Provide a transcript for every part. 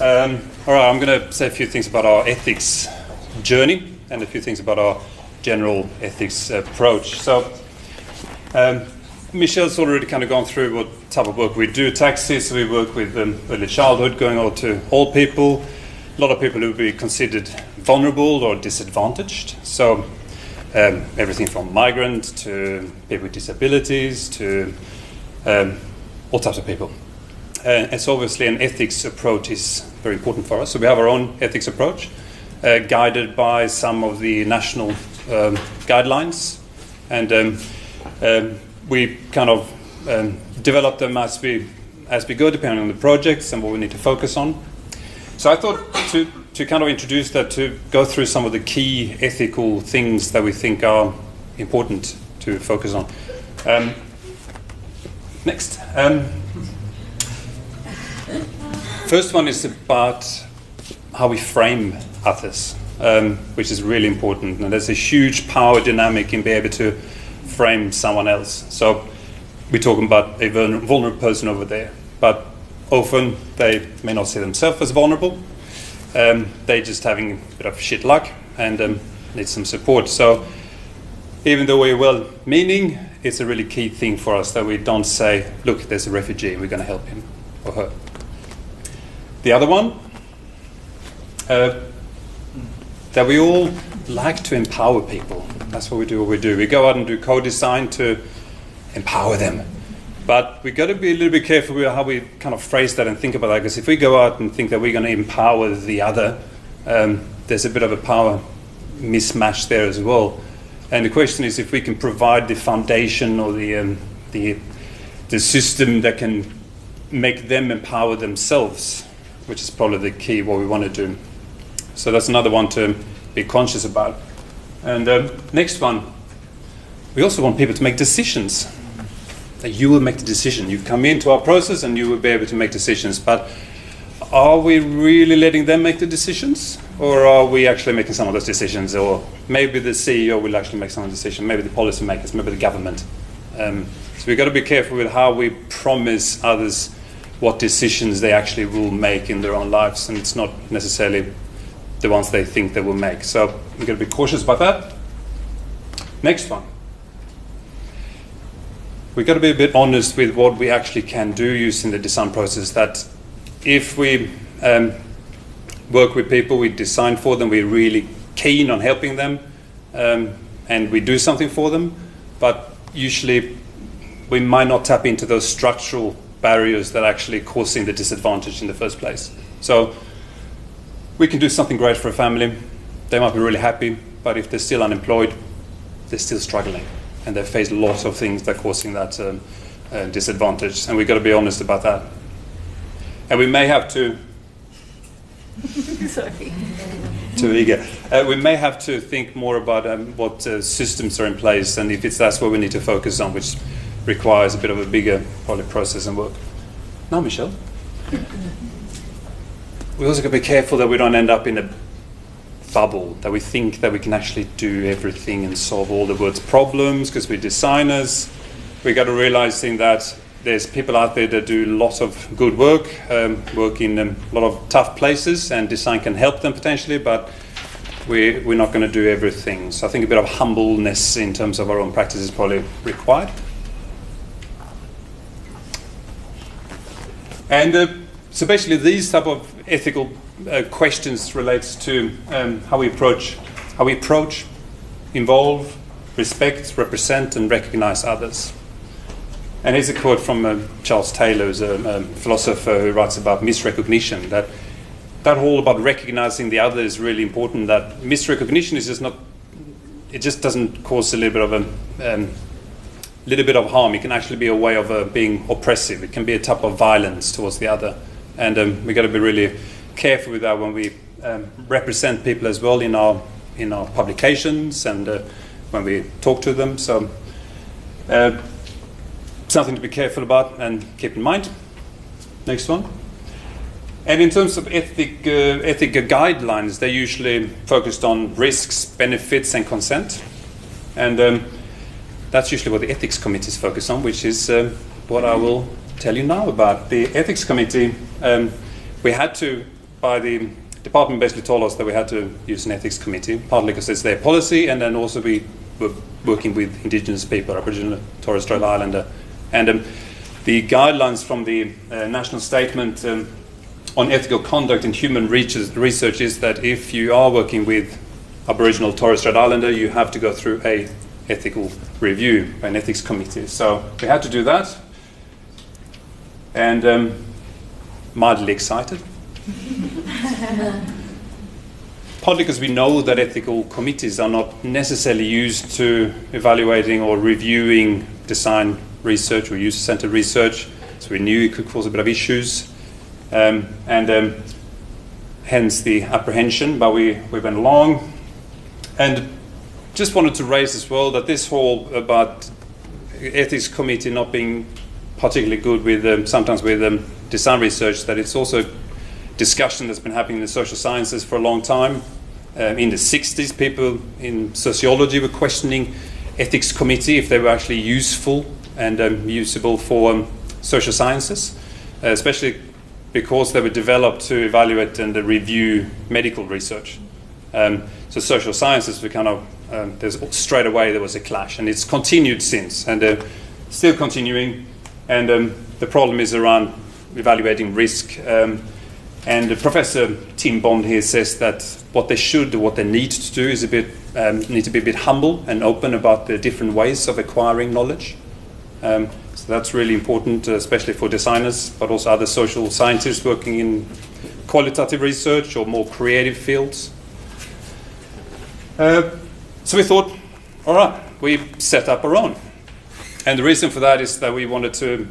All right, I'm going to say a few things about our ethics journey and a few things about our general ethics approach. So, Michelle's already kind of gone through what type of work we do at TACSI. So we work with early childhood, going on to old people, a lot of people who would be considered vulnerable or disadvantaged. So everything from migrant to people with disabilities to all types of people. And so obviously an ethics approach is very important for us. So we have our own ethics approach, guided by some of the national guidelines. And we kind of develop them as we go, depending on the projects and what we need to focus on. So I thought to kind of introduce that, to go through some of the key ethical things that we think are important to focus on. Next. First one is about how we frame others, which is really important. And there's a huge power dynamic in being able to frame someone else. So we're talking about a vulnerable person over there, but often they may not see themselves as vulnerable. They're just having a bit of shit luck and need some support. So even though we're well-meaning, it's a really key thing for us that we don't say, look, there's a refugee, we're going to help him or her. The other one, that we all like to empower people. That's what we do. We go out and do co-design to empower them. But we've got to be a little bit careful with how we kind of phrase that and think about that, because if we go out and think that we're going to empower the other, there's a bit of a power mismatch there as well. And the question is if we can provide the foundation or the system that can make them empower themselves, which is probably the key, what we want to do. So that's another one to be conscious about. And next one, we also want people to make decisions. That you will make the decision. You come into our process and you will be able to make decisions. But are we really letting them make the decisions? Or are we actually making some of those decisions? Or maybe the CEO will actually make some of the decisions. Maybe the policymakers, maybe the government. So we've got to be careful with how we promise others what decisions they actually will make in their own lives. And it's not necessarily the ones they think they will make. So we've got to be cautious about that. Next one. We've got to be a bit honest with what we actually can do using the design process. That if we work with people, we design for them, we're really keen on helping them, and we do something for them, but usually we might not tap into those structural barriers that are actually causing the disadvantage in the first place. So we can do something great for a family. They might be really happy, but if they're still unemployed, they're still struggling. And they face lots of things that are causing that disadvantage. And we've got to be honest about that. And we may have to... Sorry. Too eager. We may have to think more about what systems are in place, and if that's what we need to focus on, which requires a bit of a bigger probably process and work. Now, Michelle. We also got to be careful that we don't end up in a bubble, that we think that we can actually do everything and solve all the world's problems because we're designers. We got to realizing that there's people out there that do lots of good work, work in a lot of tough places, and design can help them potentially, but we're not going to do everything. So I think a bit of humbleness in terms of our own practice is probably required. And so basically these type of ethical questions relates to how we approach, involve, respect, represent, and recognize others. And here's a quote from Charles Taylor, who's a philosopher who writes about misrecognition, that whole about recognizing the other is really important, that misrecognition is just not, it just doesn't cause a little bit of harm. It can actually be a way of being oppressive. It can be a type of violence towards the other. And we've got to be really careful with that when we represent people as well in our publications and when we talk to them. So something to be careful about and keep in mind. Next one. And in terms of ethical guidelines, they're usually focused on risks, benefits, and consent. And that's usually what the ethics committees focus on, which is what I will tell you now about. The ethics committee, we had to by the department basically told us that we had to use an ethics committee, partly because it's their policy, and then also we were working with Indigenous people, Aboriginal Torres Strait Islander. And the guidelines from the national statement on ethical conduct in human research is that if you are working with Aboriginal Torres Strait Islander, you have to go through a ethical review by an ethics committee. So we had to do that, and mildly excited. Partly because we know that ethical committees are not necessarily used to evaluating or reviewing design research or user-centered research, so we knew it could cause a bit of issues, and hence the apprehension, but we went along. And just wanted to raise as well that this whole about ethics committee not being particularly good with sometimes with design research, that it's also discussion that's been happening in the social sciences for a long time. In the 60s, people in sociology were questioning ethics committee if they were actually useful and usable for social sciences, especially because they were developed to evaluate and review medical research. So social sciences were kind of, straight away there was a clash, and it's continued since, and still continuing. And the problem is around evaluating risk. And Professor Tim Bond here says that what they should, what they need to do is need to be a bit humble and open about the different ways of acquiring knowledge. So that's really important, especially for designers, but also other social scientists working in qualitative research or more creative fields. So we thought, all right, we set up our own. And the reason for that is that we wanted to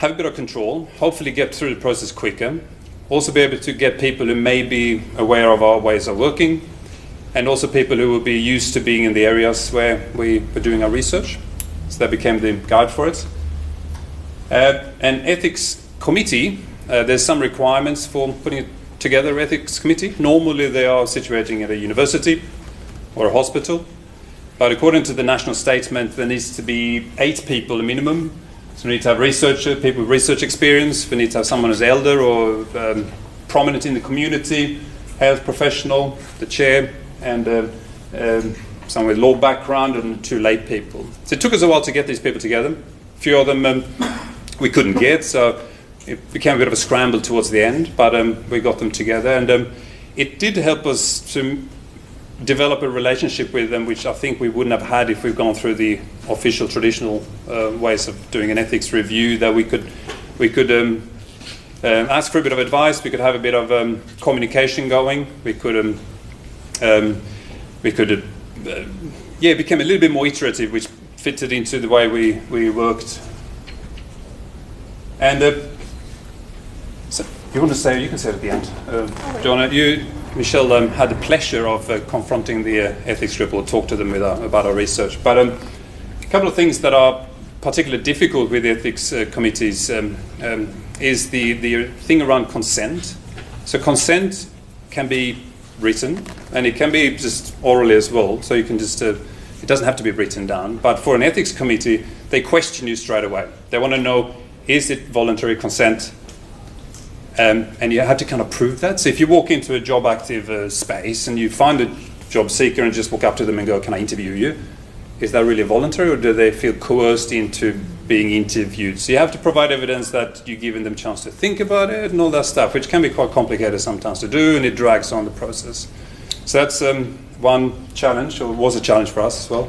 have a bit of control, hopefully get through the process quicker, also be able to get people who may be aware of our ways of working, and also people who will be used to being in the areas where we were doing our research. So that became the guide for it. An ethics committee, there's some requirements for putting together an ethics committee. Normally they are situating at a university or a hospital, but according to the national statement there needs to be 8 people a minimum. So we need to have people with research experience, we need to have someone who's elder or prominent in the community, health professional, the chair, and someone with law background, and 2 lay people. So it took us a while to get these people together. A few of them we couldn't get, so it became a bit of a scramble towards the end, but we got them together, and it did help us to develop a relationship with them, which I think we wouldn't have had if we've gone through the official traditional ways of doing an ethics review. That we could ask for a bit of advice, we could have a bit of communication going, we could it became a little bit more iterative, which fitted into the way we worked. And so you want to say, you can say it at the end. Joanna, Michelle had the pleasure of confronting the ethics group or talk to them about our research. But a couple of things that are particularly difficult with the ethics committees is the thing around consent. So consent can be written, and it can be just orally as well. So you can just, it doesn't have to be written down. But for an ethics committee, they question you straight away. They want to know, is it voluntary consent? And you have to kind of prove that. So if you walk into a job active space and you find a job seeker and just walk up to them and go, can I interview you? Is that really voluntary, or do they feel coerced into being interviewed? So you have to provide evidence that you're giving them a chance to think about it and all that stuff, which can be quite complicated sometimes to do, and it drags on the process. So that's one challenge, or was a challenge for us as well.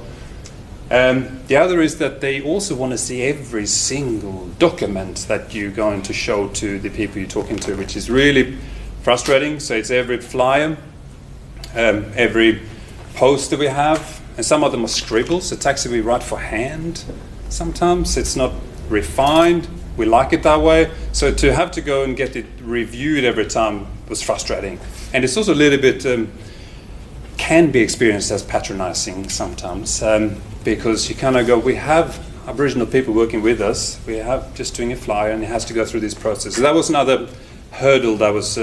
The other is that they also want to see every single document that you're going to show to the people you're talking to, which is really frustrating. So it's every flyer, every poster we have, and some of them are scribbles. So TACSI we write for hand sometimes. It's not refined. We like it that way. So to have to go and get it reviewed every time was frustrating. And it's also a little bit, can be experienced as patronizing sometimes. Because you kind of go, we have Aboriginal people working with us, we have just doing a flyer, and it has to go through this process. So that was another hurdle that was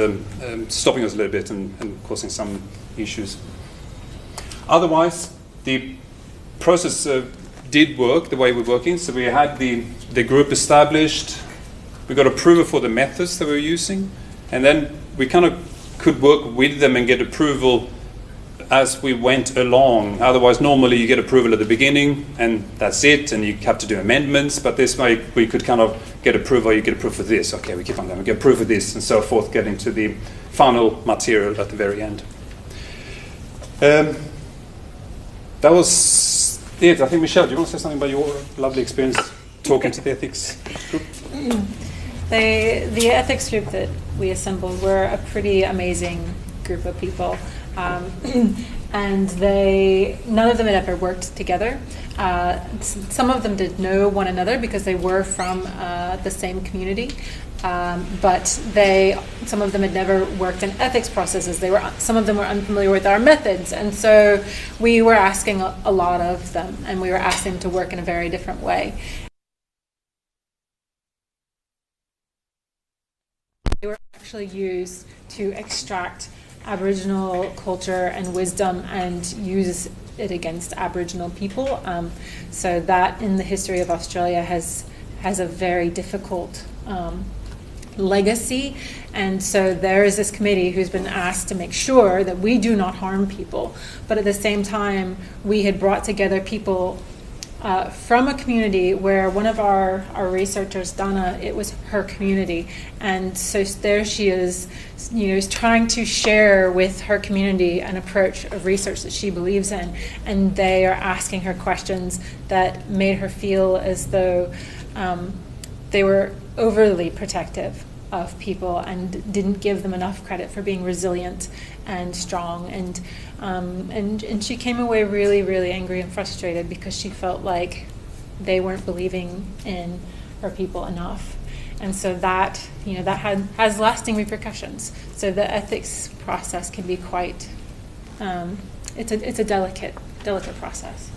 stopping us a little bit and causing some issues. Otherwise, the process did work the way we're working. So we had the group established, we got approval for the methods that we were using, and then we kind of could work with them and get approval as we went along. Otherwise, normally you get approval at the beginning and that's it, and you have to do amendments. But this way, we could kind of get approval. You get approval for this. Okay, we keep on going. We get approval for this, and so forth, getting to the final material at the very end. That was it. I think, Michelle, do you want to say something about your lovely experience talking to the ethics group? The ethics group that we assembled were a pretty amazing group of people. And none of them had ever worked together. Some of them did know one another because they were from the same community, but some of them had never worked in ethics processes. Some of them were unfamiliar with our methods, and so we were asking a lot of them, and we were asking them to work in a very different way. They were actually used to extract Aboriginal culture and wisdom and use it against Aboriginal people. So that in the history of Australia has a very difficult legacy. And so there is this committee who's been asked to make sure that we do not harm people. But at the same time, we had brought together people from a community where one of our researchers, Donna, it was her community. And so there she is, is trying to share with her community an approach of research that she believes in. And they are asking her questions that made her feel as though they were overly protective of people and didn't give them enough credit for being resilient and strong. And she came away really, really angry and frustrated because she felt like they weren't believing in her people enough. And so that has lasting repercussions. So the ethics process can be quite, it's a delicate process.